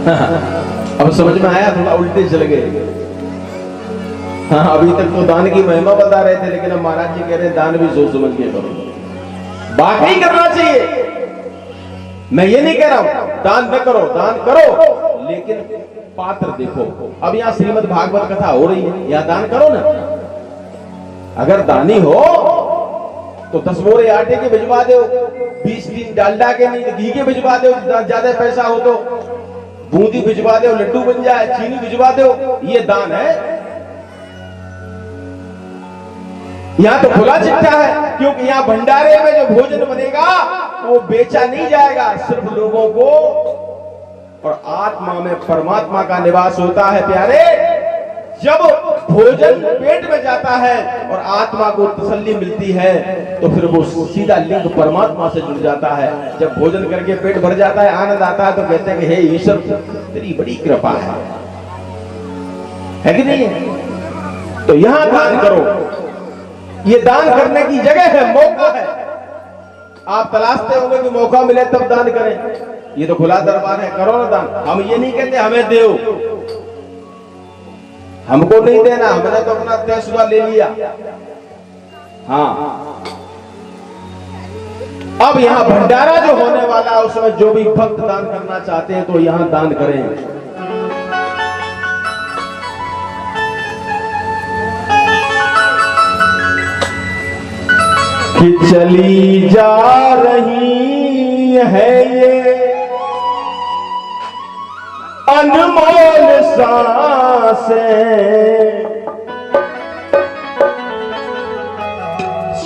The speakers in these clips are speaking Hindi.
अब समझ में आया, थोड़ा उल्टे चल गए। हाँ, अभी तक तो दान की महिमा बता रहे थे, लेकिन अब महाराज जी कह रहे हैं दान भी सोच समझ के करो, वाकई करना चाहिए। मैं ये नहीं कह रहा हूं दान न करो, दान करो, लेकिन पात्र देखो। अब यहाँ श्रीमद् भागवत कथा हो रही है, यहाँ दान करो ना। अगर दानी हो तो 10 बोरे आटे के भिजवा दो, 20 दिन डालडा के नहीं घी के भिजवा दो, ज्यादा पैसा हो तो बूंदी भिजवा दो, लड्डू बन जाए, चीनी भिजवा दो, ये दान है। यहाँ तो खुला चिट्ठा है, क्योंकि यहाँ भंडारे में जो भोजन बनेगा वो बेचा नहीं जाएगा, सिर्फ लोगों को और आत्मा में परमात्मा का निवास होता है। प्यारे, जब भोजन पेट में जाता है और आत्मा को तसल्ली मिलती है तो फिर वो सीधा लिंक परमात्मा से जुड़ जाता है। जब भोजन करके पेट भर जाता है, आनंद आता है, तो कहते हैं कि हे ईश्वर तेरी बड़ी कृपा है कि नहीं है? तो यहां दान करो, ये दान करने की जगह है, मौका है। आप तलाशते होंगे कि मौका मिले तब दान करें, ये तो खुला दरबार है, करो ना दान। हम ये नहीं कहते हमें दो, हमको नहीं देना, हमने तो अपना तयशुदा ले लिया। हाँ, अब यहाँ भंडारा जो होने वाला है उसमें जो भी भक्त दान करना चाहते हैं तो यहाँ दान करें। कि चली जा रही है ये अनमोल सांसें,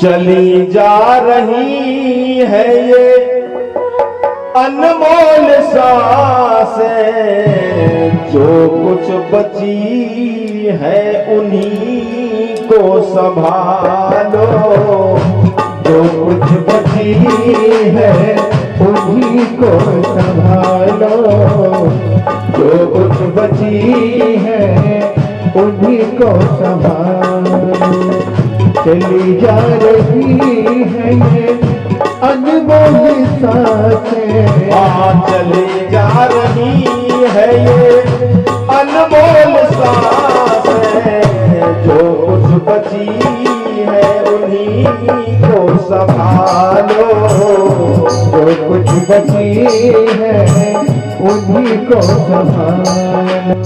चली जा रही है ये अनमोल सांसें, जो कुछ बची है उन्हीं को संभालो, जो कुछ बची है उन्हीं को संभालो, जो कुछ बची है उन्हीं को संभालो। चली जा रही है ये अनमोल सांसें, चली जा रही है ये अनमोल सांसें, जो कुछ बची है उन्हीं को संभालो, जो कुछ बची है उन्हीं को संभालो।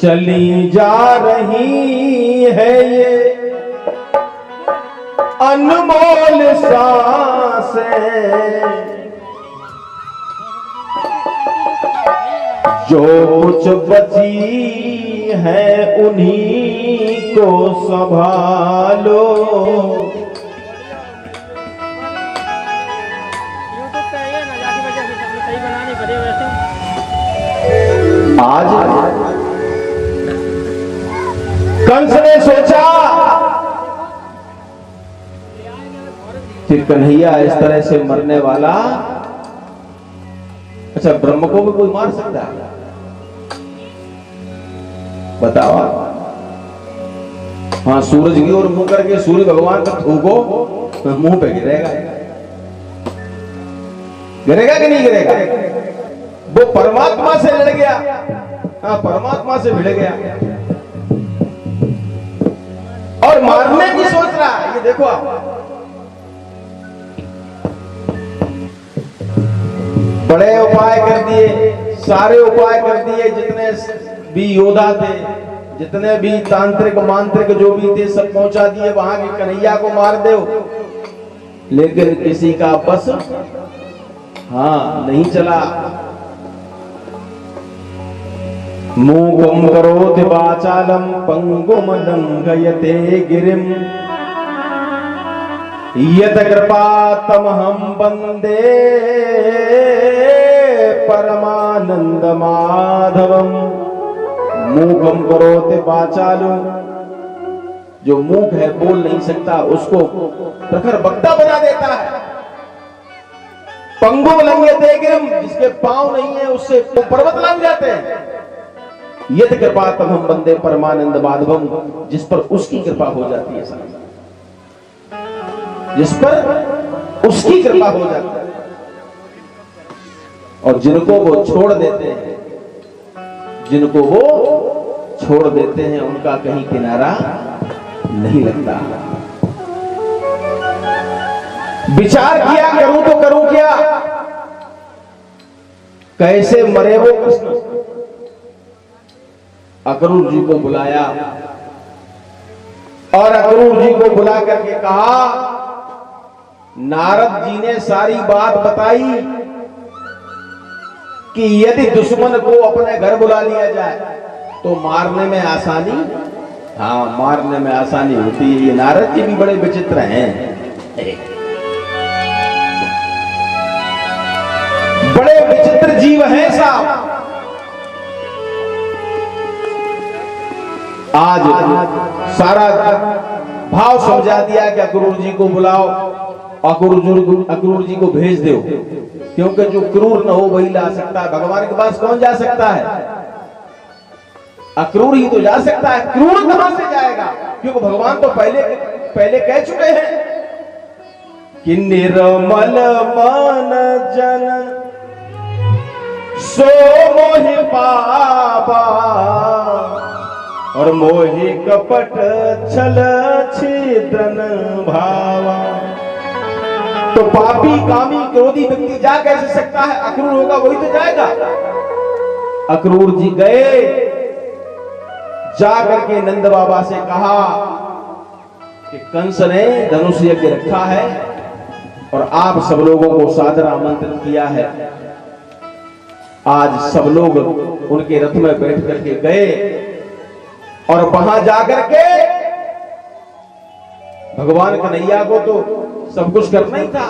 चली जा रही है ये अनमोल सांसें, जो कुछ बची है उन्हीं को संभालो। आज कंस ने सोचा कि कन्हैया इस तरह से मरने वाला, अच्छा ब्रह्म को भी कोई मार सकता है? बताओ। हाँ, सूरज की ओर मुंह करके सूर्य भगवान का थूको, मुंह पे गिरेगा, गिरेगा कि नहीं गिरेगा? वो परमात्मा से लड़ गया, हाँ परमात्मा से भिड़ गया और मारने की सोच रहा है। ये देखो आप, बड़े उपाय कर दिए, सारे उपाय कर दिए, जितने भी योद्धा थे, जितने भी तांत्रिक मांत्रिक जो भी थे, सब पहुंचा दिए वहां के कन्हैया को मार दो, लेकिन किसी का बस हाँ नहीं चला। मूकं करोति वाचालं पंगुं लंघयते गिरिं यत् कृपातमहं वन्दे परमानंद माधवम। मूकं करोति वाचालं, जो मूक है, बोल नहीं सकता, उसको प्रखर वक्ता बना देता है। पंगुम लंघयते गिरिम, जिसके पांव नहीं है उससे पर्वत लंघ जाते हैं। यत् कृपा तमहं वन्दे परमानंद माधवम, जिस पर उसकी कृपा हो जाती है, जिस पर उसकी कृपा हो जाती है। और जिनको वो छोड़ देते हैं, जिनको वो छोड़ देते हैं, उनका कहीं किनारा नहीं लगता। विचार किया, करूं तो करूं क्या, कैसे मरे वो कृष्ण। अक्रूर जी को बुलाया और अक्रूर जी को बुला करके कहा, नारद जी ने सारी बात बताई कि यदि दुश्मन को अपने घर बुला लिया जाए तो मारने में आसानी, हाँ मारने में आसानी होती है। ये नारद जी भी बड़े विचित्र हैं, बड़े विचित्र जीव हैं साहब। आज सारा भाव समझा दिया कि अक्रूर जी को बुलाओ, अक्रूर जी को भेज दो, क्योंकि जो क्रूर न हो वही ला सकता है। भगवान के पास कौन जा सकता है? अक्रूर ही तो जा सकता है। क्रूर कहां से जाएगा? क्योंकि भगवान तो पहले कह चुके हैं कि निर्मल मन जन सो मोहि पावा, और मोहि कपट छल छिद्रन भावा। तो पापी कामी क्रोधी व्यक्ति जा कैसे सकता है? अक्रूर होगा वही तो जाएगा। अक्रूर जी गए, जा करके नंद बाबा से कहा कि कंस ने धनुष यज्ञ रखा है और आप सब लोगों को सादर आमंत्रित किया है। आज सब लोग उनके रथ में बैठ करके गए और वहां जाकर के भगवान कन्हैया को तो सब कुछ करना ही था।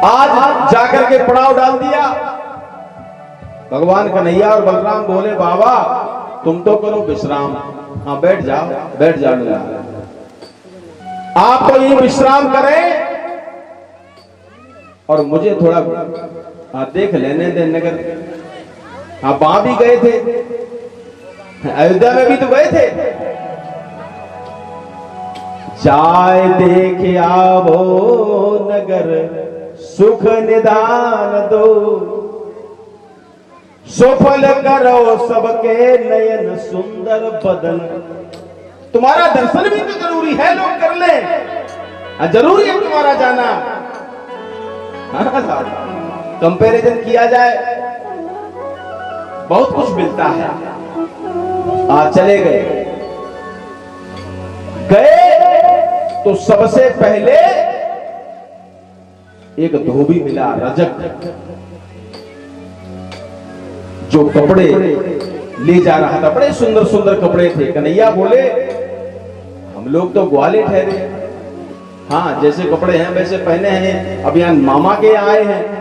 आज जाकर के पड़ाव डाल दिया। भगवान कन्हैया और बलराम बोले, बाबा तुम तो करो विश्राम, हाँ बैठ जाओ लगा। आप तो ये विश्राम करें और मुझे थोड़ा देख लेने दे नगर। हाँ वहां भी गए थे, अयोध्या में भी तो गए थे। चाय देख आवो नगर, सुख निदान दो, सफल करो सबके नयन सुंदर बदन। तुम्हारा दर्शन भी तो जरूरी है, लोग कर ले, जरूरी है तुम्हारा जाना। कंपैरिजन किया जाए बहुत कुछ मिलता है। आज चले गए तो सबसे पहले एक धोबी मिला, रजक, जो कपड़े ले जा रहा था। बड़े सुंदर सुंदर कपड़े थे। कन्हैया बोले, हम लोग तो ग्वाले ठहरे, हाँ जैसे कपड़े हैं वैसे पहने हैं, अब यहाँ मामा के आए हैं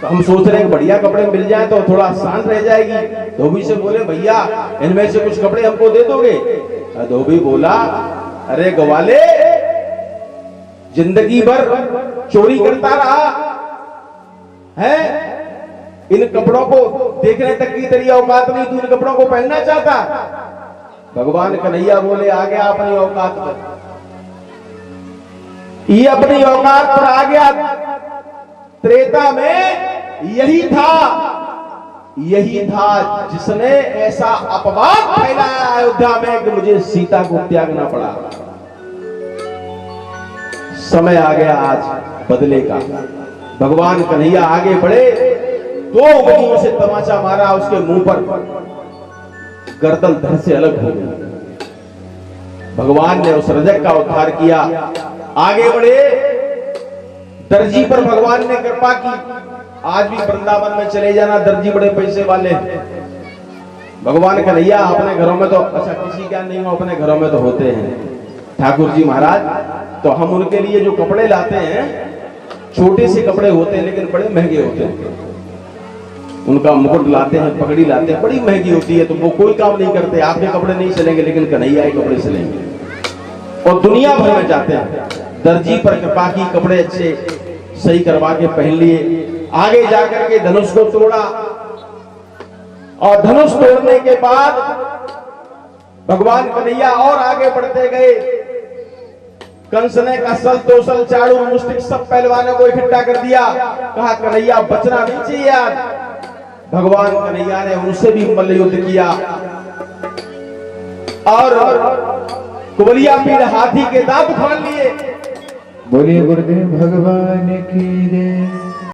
तो हम सोच रहे हैं बढ़िया कपड़े मिल जाए तो थोड़ा शांत रह जाएगी। धोबी से बोले, भैया इनमें से कुछ कपड़े हमको दे दोगे? धोबी बोला, अरे ग्वाले, जिंदगी भर चोरी करता रहा है, इन कपड़ों को देखने तक की तेरी औकात नहीं, तू इन कपड़ों को पहनना चाहता? भगवान कन्हैया बोले, आ गया अपनी औकात पर, ये अपनी औकात पर आ गया। त्रेता में यही था जिसने ऐसा अपवाद फैलाया अयोध्या में कि मुझे सीता को त्यागना पड़ा। समय आ गया आज बदले का। भगवान कन्हैया आगे बढ़े, 2 उंगलियों से तमाचा मारा उसके मुंह पर, गर्दन धड़ से अलग हो गई। भगवान ने उस रजक का उद्धार किया। आगे बढ़े, दर्जी पर भगवान ने कृपा की, आज भी वृंदावन में चले जाना, दर्जी बड़े पैसे वाले, भगवान कन्हैया अपने घरों में तो, अच्छा किसी का नहीं हो, अपने घरों में तो होते हैं ठाकुर जी महाराज। तो हम उनके लिए जो कपड़े लाते हैं, छोटे से कपड़े होते हैं लेकिन बड़े महंगे होते हैं। उनका मुकुट लाते हैं, पगड़ी लाते हैं, बड़ी महंगी होती है, तो वो कोई काम नहीं करते। आपके कपड़े नहीं चलेंगे लेकिन कन्हैया के कपड़े चलेंगे। और दुनिया भर में जाते हैं, दर्जी पर कृपा की, कपड़े अच्छे सही करवा के पहन लिए। आगे जाकर के धनुष को तोड़ा, और धनुष तोड़ने के बाद भगवान कन्हैया और आगे बढ़ते गए। कंस ने कसल तोसल चाड़ू मुष्टिक सब पहलवानों को इकट्ठा कर दिया, कहा कन्हैया बचना नहीं चाहिए आज। भगवान कन्हैया ने उनसे भी मल्ल युद्ध किया, और कुबलिया पीर हाथी के दांत उखाड़ लिए। बोलिए गुरुदेव भगवान की जय।